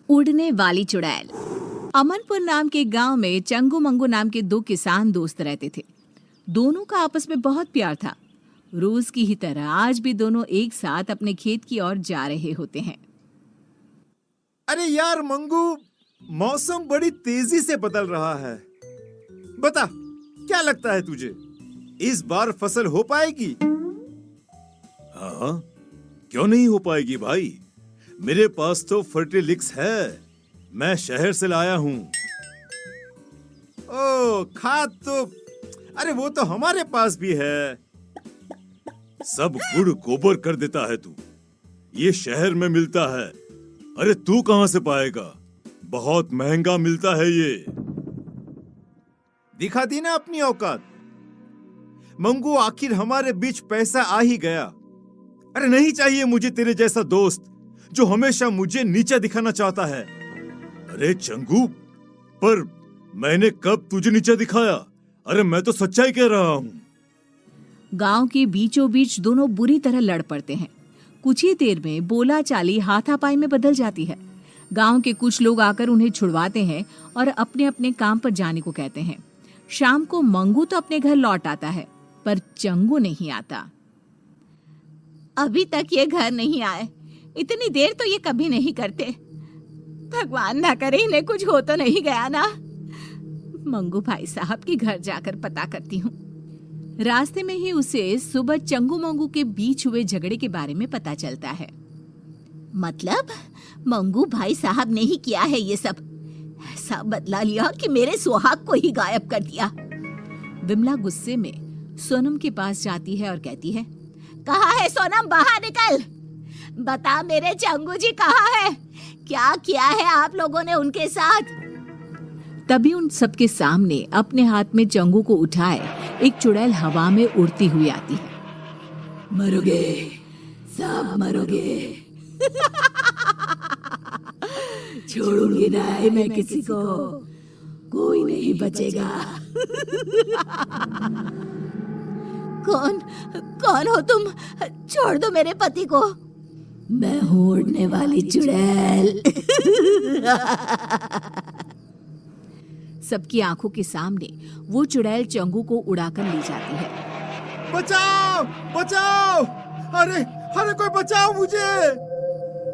उड़ने वाली चुड़ैल। अमनपुर नाम के गांव में चंगू मंगू नाम के दो किसान दोस्त रहते थे। दोनों का आपस में बहुत प्यार था। रोज की ही तरह आज भी दोनों एक साथ अपने खेत की ओर जा रहे होते हैं। अरे यार मंगू, मौसम बड़ी तेजी से बदल रहा है। बता, क्या लगता है तुझे, इस बार फसल हो पाएगी? हाँ, क्यों नहीं हो पाएगी भाई। मेरे पास तो फर्टिलिक्स है, मैं शहर से लाया हूँ। ओ, खाद तो अरे वो तो हमारे पास भी है। सब गुड़ गोबर कर देता है तू, ये शहर में मिलता है। अरे तू कहाँ से पाएगा, बहुत महंगा मिलता है ये। दिखा दी ना अपनी औकात। मंगू, आखिर हमारे बीच पैसा आ ही गया। अरे नहीं चाहिए मुझे तेरे जैसा दोस्त जो हमेशा मुझे नीचा दिखाना चाहता है। अरे चंगू, पर मैंने कब तुझे नीचा दिखाया? अरे मैं तो सच्चाई कह रहा हूँ। गांव के बीचों बीच दोनों बुरी तरह लड़ पड़ते हैं। कुछ ही देर में बोला चाली हाथापाई में बदल जाती है। गांव के कुछ लोग आकर उन्हें छुड़वाते हैं और अपने अपने काम पर जाने को कहते हैं। शाम को मंगू तो अपने घर लौट आता है, पर चंगू नहीं आता। अभी तक ये घर नहीं आए। इतनी देर तो ये कभी नहीं करते। भगवान ना करे इन्हें कुछ हो तो नहीं गया ना। मंगू भाई साहब के घर जाकर पता करती हूँ। रास्ते में ही उसे सुबह चंगू मंगू के बीच हुए झगड़े के बारे में पता चलता है। मतलब मंगू भाई साहब ने ही किया है ये सब। ऐसा बदला लिया कि मेरे सुहाग को ही गायब कर दिया। विमला गुस्से में सोनम के पास जाती है और कहती है, कहाँ है सोनम, बाहर निकल। बता मेरे चंगू जी कहाँ है? क्या किया है आप लोगों ने उनके साथ? तभी उन सबके सामने अपने हाथ में चंगू को उठाए एक चुड़ैल हवा में उड़ती हुई आती है। मरोगे, सब मरोगे। छोड़ूंगी नहीं मैं किसी को, कोई नहीं बचेगा। कौन हो तुम? छोड़ दो मेरे पति को। मैं हूँ उड़ने वाली चुड़ैल। सबकी आंखों के सामने वो चुड़ैल चंगू को उड़ाकर ले जाती है। बचाओ, बचाओ! अरे अरे कोई बचाओ मुझे!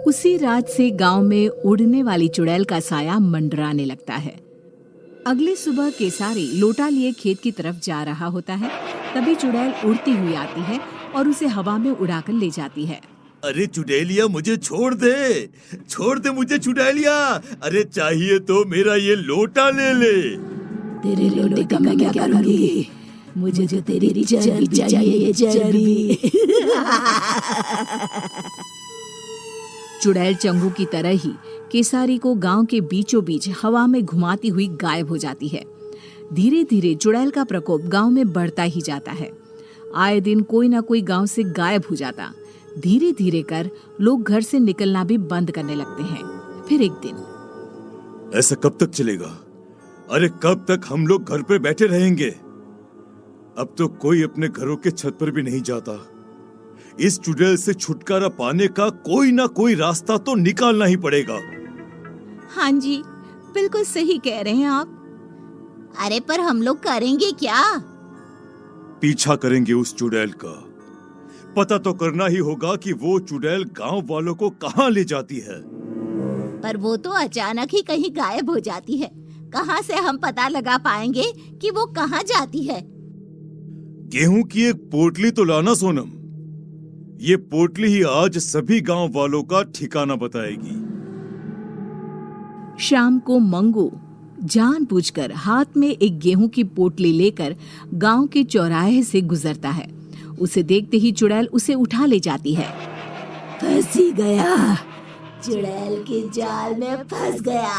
उसी रात से गांव में उड़ने वाली चुड़ैल का साया मंडराने लगता है। अगली सुबह केसारी लोटा लिए खेत की तरफ जा रहा होता है। तभी चुड़ैल उड़ती हुई आती है और उसे हवा में उड़ाकर ले जाती है। अरे चुड़ैलिया, मुझे छोड़ दे मुझे चुड़ैलिया। अरे चाहिए तो मेरा ये लोटा ले ले। तेरे लोटे का मैं क्या करूंगी? मुझे जो तेरी चर्बी चाहिए, चर्बी। चुड़ैल चंगू की तरह ही केसारी को गांव के बीचों बीच हवा में घुमाती हुई गायब हो जाती है। धीरे धीरे चुड़ैल का प्रकोप गांव में बढ़ता ही जाता है। आए दिन कोई ना कोई गांव से गायब हो जाता। धीरे धीरे कर लोग घर से निकलना भी बंद करने लगते हैं। फिर एक दिन, ऐसा कब तक चलेगा? अरे कब तक हम लोग घर पे बैठे रहेंगे? अब तो कोई अपने घरों के छत पर भी नहीं जाता। इस चुड़ैल से छुटकारा पाने का कोई ना कोई रास्ता तो निकालना ही पड़ेगा। हाँ जी, बिल्कुल सही कह रहे हैं आप। अरे पर हम लोग करेंगे क्या? पीछा करेंगे उस चुड़ैल का। पता तो करना ही होगा कि वो चुड़ैल गांव वालों को कहाँ ले जाती है। पर वो तो अचानक ही कहीं गायब हो जाती है। कहाँ से हम पता लगा पाएंगे कि वो कहाँ जाती है? गेहूं की एक पोटली तो लाना सोनम। ये पोटली ही आज सभी गांव वालों का ठिकाना बताएगी। शाम को मंगू जानबूझकर हाथ में एक गेहूं की पोटली लेकर गांव के चौराहे से गुजरता है। उसे देखते ही चुड़ैल उसे उठा ले जाती है। फंस ही गया, चुड़ैल के जाल में फंस गया।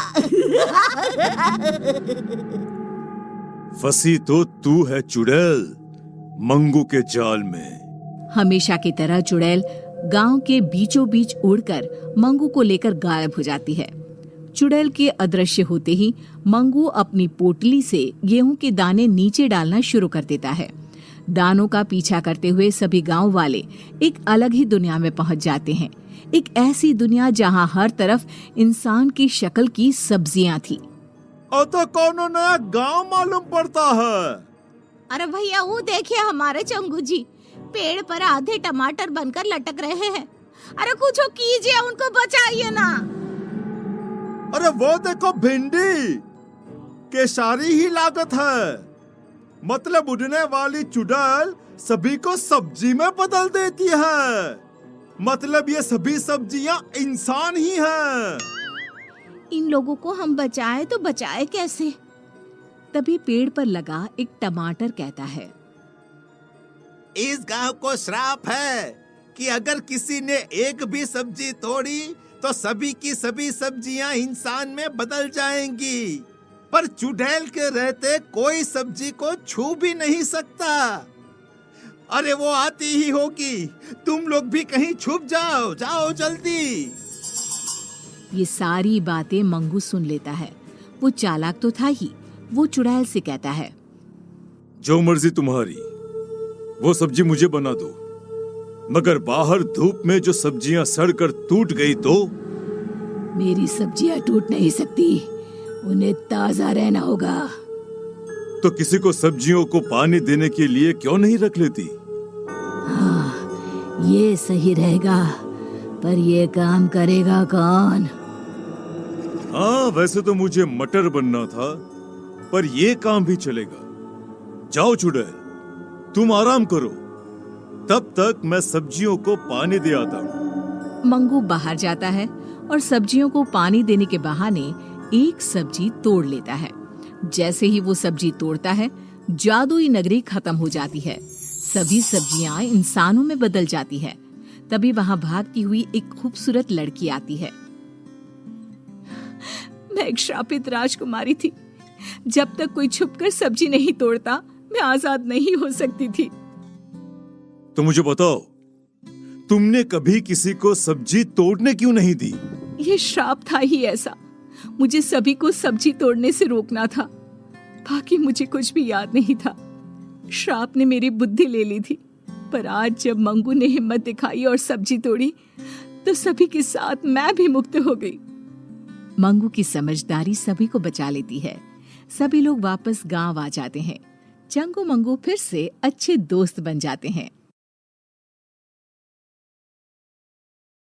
फंसी तो तू है चुड़ैल, मंगू के जाल में। हमेशा की तरह चुड़ैल गांव के बीचों बीच उड़कर मंगू को लेकर गायब हो जाती है। चुड़ैल के अदृश्य होते ही मंगू अपनी पोटली से गेहूं के दाने नीचे डालना शुरू कर देता है। दानों का पीछा करते हुए सभी गांव वाले एक अलग ही दुनिया में पहुंच जाते हैं। एक ऐसी दुनिया जहाँ हर तरफ इंसान की शक्ल की सब्जियां थी। और तो कौन नया गांव मालूम पड़ता है। अरे भैया वो देखिए हमारे चंगू जी पेड़ पर आधे टमाटर बनकर लटक रहे हैं। अरे कुछ कीजिए, उनको बचाइए ना। अरे वो देखो भिंडी, केसारी ही लागत है। मतलब उड़ने वाली चुड़ैल सभी को सब्जी में बदल देती है। मतलब ये सभी सब्जियां इंसान ही हैं। इन लोगों को हम बचाए तो बचाए कैसे? तभी पेड़ पर लगा एक टमाटर कहता है, इस गांव को श्राप है कि अगर किसी ने एक भी सब्जी तोड़ी तो सभी की सभी सब्जियां इंसान में बदल जाएंगी। पर चुड़ैल के रहते कोई सब्जी को छू भी नहीं सकता। अरे वो आती ही होगी, तुम लोग भी कहीं छुप जाओ, जाओ जल्दी। ये सारी बातें मंगू सुन लेता है। वो चालाक तो था ही। वो चुड़ैल से कहता है, जो मर्जी तुम्हारी, वो सब्जी मुझे बना दो, मगर बाहर धूप में जो सब्जियां सड़कर टूट गई तो? मेरी सब्जियां टूट नहीं सकती, उन्हें ताजा रहना होगा। तो किसी को सब्जियों को पानी देने के लिए क्यों नहीं रख लेती? हाँ, ये सही रहेगा, पर ये काम करेगा कौन? हाँ, वैसे तो मुझे मटर बनना था, पर ये काम भी चलेगा। जाओ चुड़ैल, तुम आराम करो, तब तक मैं सब्जियों को पानी दे आता हूँ। मंगू बाहर जाता है और सब्जियों को पानी देने के बहाने एक सब्जी तोड़ लेता है। जैसे ही वो सब्जी तोड़ता है, जादुई नगरी खत्म हो जाती है। सभी सब्जियां इंसानों में बदल जाती है। तभी वहां भागती हुई एक खूबसूरत लड़की आती है। मैं एक श्रापित राजकुमारी थी। जब तक कोई छुपकर सब्जी नहीं तोड़ता, मैं आजाद नहीं हो सकती थी। तो मुझे बताओ, तुमने कभी किसी को सब्जी तोड़ने क्यों नहीं दी? ये श्राप था ही ऐसा। मुझे सभी को सब्जी तोड़ने से रोकना था। बाकी मुझे कुछ भी याद नहीं था। श्राप ने मेरी बुद्धि ले ली थी। पर आज जब मंगू ने हिम्मत दिखाई और सब्जी तोड़ी, तो सभी के साथ मैं भी मुक्त हो गई। मंगू की समझदारी सभी को बचा लेती है। सभी लोग वापस गांव आ जाते हैं। चंगू मंगू फिर से अच्छे दोस्त बन जाते हैं।